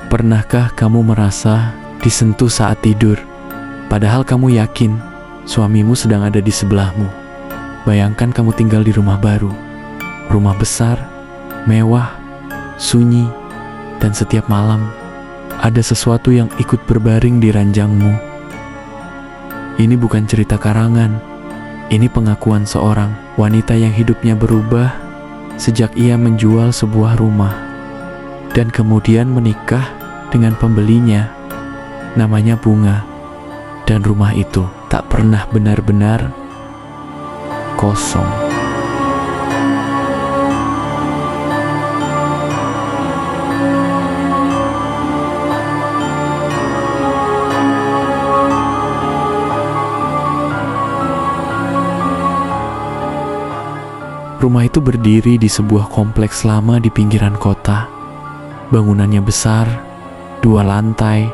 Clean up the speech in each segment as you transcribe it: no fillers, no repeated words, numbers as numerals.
Pernahkah kamu merasa disentuh saat tidur, padahal kamu yakin suamimu sedang ada di sebelahmu? Bayangkan kamu tinggal di rumah baru, rumah besar, mewah, sunyi, dan setiap malam ada sesuatu yang ikut berbaring di ranjangmu. Ini bukan cerita karangan, ini pengakuan seorang wanita yang hidupnya berubah sejak ia menjual sebuah rumah dan kemudian menikah dengan pembelinya, namanya Bunga. Dan rumah itu tak pernah benar-benar kosong. Rumah itu berdiri di sebuah kompleks lama di pinggiran kota. Bangunannya besar, 2 lantai,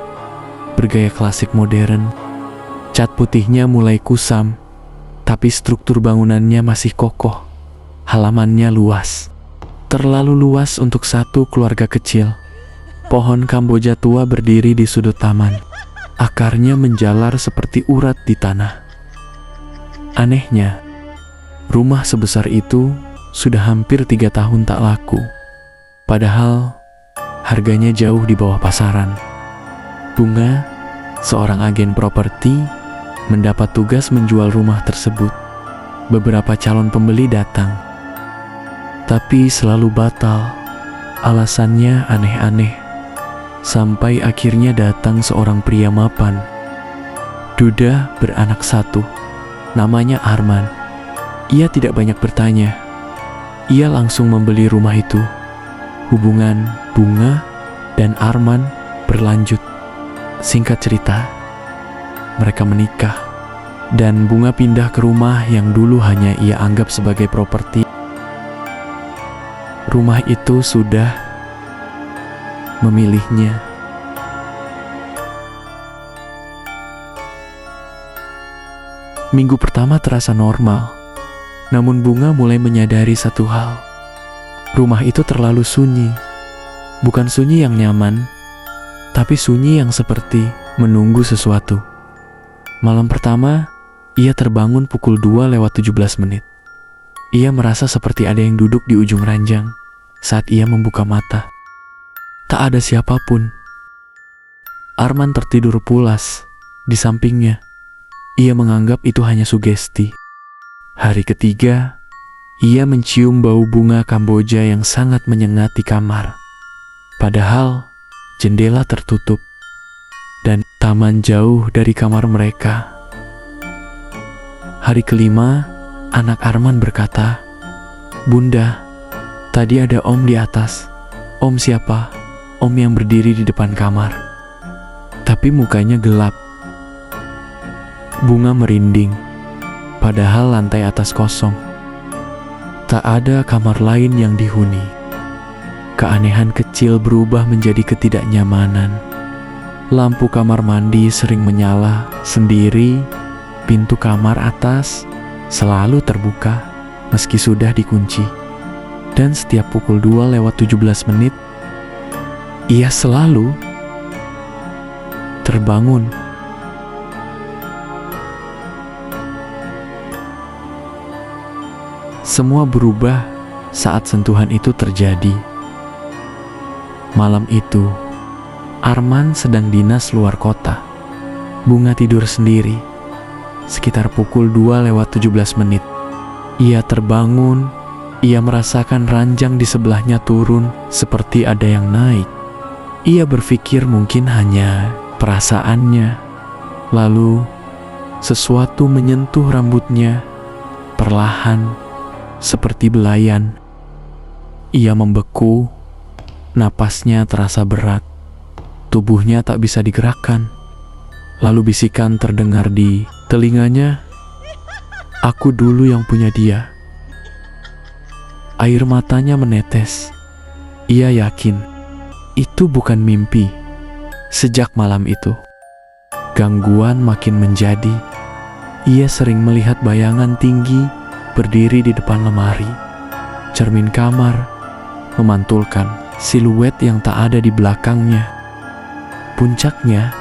bergaya klasik modern. Cat putihnya mulai kusam, tapi struktur bangunannya masih kokoh. Halamannya luas, terlalu luas untuk satu keluarga kecil. Pohon Kamboja tua berdiri di sudut taman. Akarnya menjalar seperti urat di tanah. Anehnya, rumah sebesar itu sudah hampir 3 tahun tak laku. Padahal harganya jauh di bawah pasaran. Bunga, seorang agen properti, mendapat tugas menjual rumah tersebut. Beberapa calon pembeli datang, tapi selalu batal. Alasannya aneh-aneh. Sampai akhirnya datang seorang pria mapan. Duda beranak 1, namanya Arman. Ia tidak banyak bertanya. Ia langsung membeli rumah itu. Hubungan Bunga dan Arman berlanjut. Singkat cerita, mereka menikah, dan Bunga pindah ke rumah yang dulu hanya ia anggap sebagai properti. Rumah itu sudah memilihnya. Minggu pertama terasa normal, namun Bunga mulai menyadari satu hal. Rumah itu terlalu sunyi. Bukan sunyi yang nyaman, tapi sunyi yang seperti menunggu sesuatu. Malam pertama, ia terbangun pukul 2:17. Ia merasa seperti ada yang duduk di ujung ranjang saat ia membuka mata. Tak ada siapapun. Arman tertidur pulas di sampingnya. Ia menganggap itu hanya sugesti. Hari ketiga, ia mencium bau bunga Kamboja yang sangat menyengat di kamar. Padahal jendela tertutup dan taman jauh dari kamar mereka. Hari kelima, anak Arman berkata, "Bunda, tadi ada Om di atas." "Om siapa?" "Om yang berdiri di depan kamar." Tapi mukanya gelap. Bunga merinding, padahal lantai atas kosong. Tak ada kamar lain yang dihuni. Keanehan kecil berubah menjadi ketidaknyamanan. Lampu kamar mandi sering menyala sendiri. Pintu kamar atas selalu terbuka meski sudah dikunci. Dan setiap pukul 2:17, ia selalu terbangun. Semua berubah saat sentuhan itu terjadi. Malam itu, Arman sedang dinas luar kota. Bunga tidur sendiri. Sekitar pukul 2:17, ia terbangun. Ia merasakan ranjang di sebelahnya turun seperti ada yang naik. Ia berpikir mungkin hanya perasaannya. Lalu, sesuatu menyentuh rambutnya, perlahan, seperti belayan. Ia membeku, napasnya terasa berat, tubuhnya tak bisa digerakkan. Lalu bisikan terdengar di telinganya, "Aku dulu yang punya dia." Air matanya menetes. Ia yakin itu bukan mimpi. Sejak malam itu, gangguan makin menjadi. Ia sering melihat bayangan tinggi berdiri di depan lemari. Cermin kamar memantulkan siluet yang tak ada di belakangnya. puncaknya,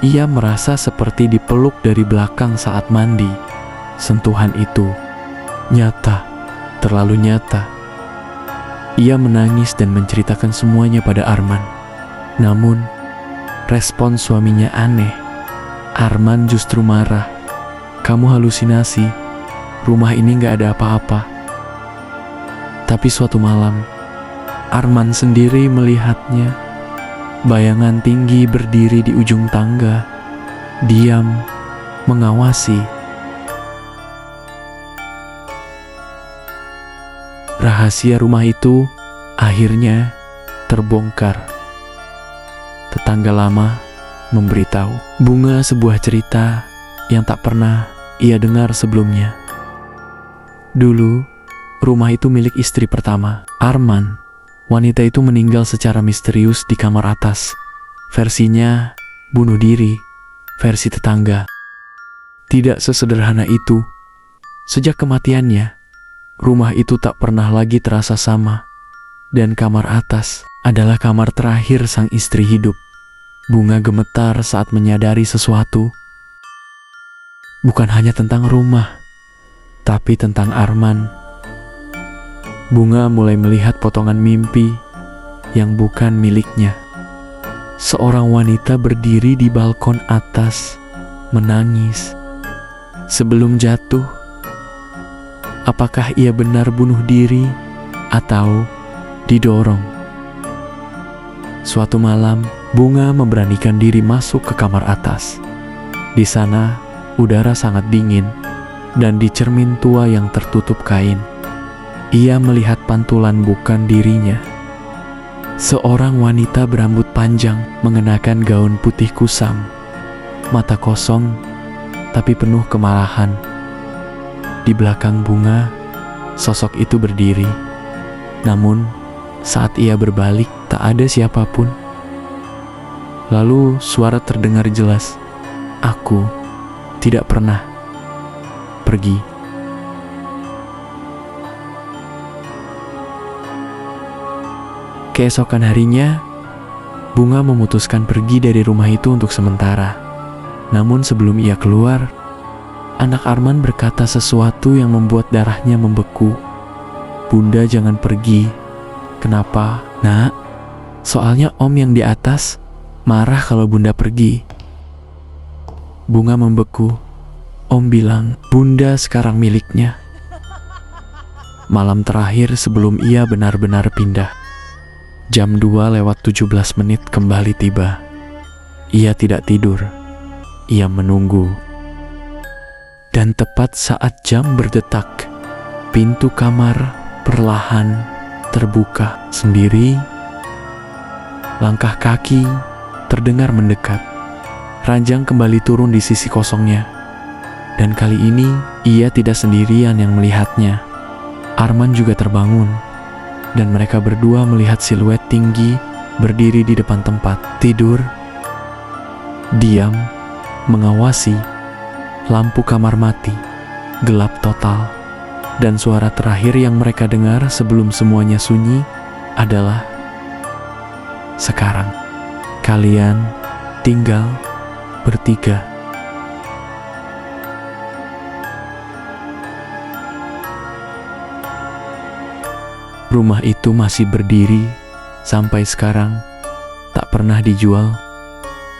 ia merasa seperti dipeluk dari belakang saat mandi. Sentuhan itu nyata, terlalu nyata. Ia menangis dan menceritakan semuanya pada Arman. Namun, respon suaminya aneh. Arman justru marah. "Kamu halusinasi, rumah ini gak ada apa-apa." Tapi suatu malam, Arman sendiri melihatnya. Bayangan tinggi berdiri di ujung tangga, diam, mengawasi. Rahasia rumah itu akhirnya terbongkar. Tetangga lama memberitahu Bunga sebuah cerita yang tak pernah ia dengar sebelumnya. Dulu, rumah itu milik istri pertama, Arman. Wanita itu meninggal secara misterius di kamar atas. Versinya bunuh diri, versi tetangga. Tidak sesederhana itu. Sejak kematiannya, rumah itu tak pernah lagi terasa sama. Dan kamar atas adalah kamar terakhir sang istri hidup. Bunga gemetar saat menyadari sesuatu. Bukan hanya tentang rumah, tapi tentang Arman. Bunga mulai melihat potongan mimpi yang bukan miliknya. Seorang wanita berdiri di balkon atas, menangis. Sebelum jatuh, apakah ia benar bunuh diri atau didorong? Suatu malam, Bunga memberanikan diri masuk ke kamar atas. Di sana, udara sangat dingin, dan di cermin tua yang tertutup kain, ia melihat pantulan bukan dirinya. Seorang wanita berambut panjang mengenakan gaun putih kusam. Mata kosong, tapi penuh kemarahan. Di belakang Bunga, sosok itu berdiri. Namun, saat ia berbalik, tak ada siapapun. Lalu suara terdengar jelas. "Aku tidak pernah pergi." Keesokan harinya, Bunga memutuskan pergi dari rumah itu untuk sementara. Namun sebelum ia keluar, anak Arman berkata sesuatu yang membuat darahnya membeku. "Bunda jangan pergi." "Kenapa, Nak?" "Soalnya Om yang di atas marah kalau Bunda pergi." Bunga membeku. "Om bilang Bunda sekarang miliknya." Malam terakhir sebelum ia benar-benar pindah. Jam 2:17 kembali tiba. Ia tidak tidur. Ia menunggu. Dan tepat saat jam berdetak, pintu kamar perlahan terbuka sendiri. Langkah kaki terdengar mendekat. Ranjang kembali turun di sisi kosongnya. Dan kali ini, ia tidak sendirian yang melihatnya. Arman juga terbangun. Dan mereka berdua melihat siluet tinggi berdiri di depan tempat tidur. Diam, mengawasi. Lampu kamar mati, gelap total. Dan suara terakhir yang mereka dengar sebelum semuanya sunyi adalah, "Sekarang, kalian tinggal bertiga." Rumah itu masih berdiri sampai sekarang, tak pernah dijual.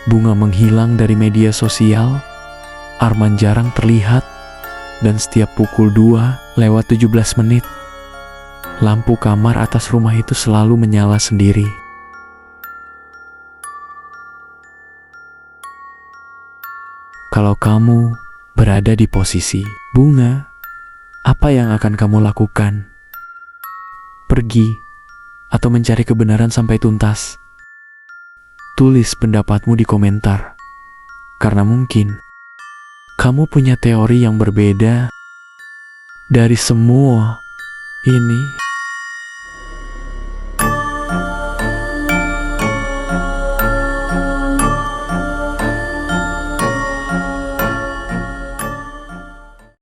Bunga menghilang dari media sosial, Arman jarang terlihat, dan setiap pukul 2:17, lampu kamar atas rumah itu selalu menyala sendiri. Kalau kamu berada di posisi Bunga, apa yang akan kamu lakukan? Pergi atau mencari kebenaran sampai tuntas? Tulis pendapatmu di komentar, karena mungkin kamu punya teori yang berbeda dari semua ini.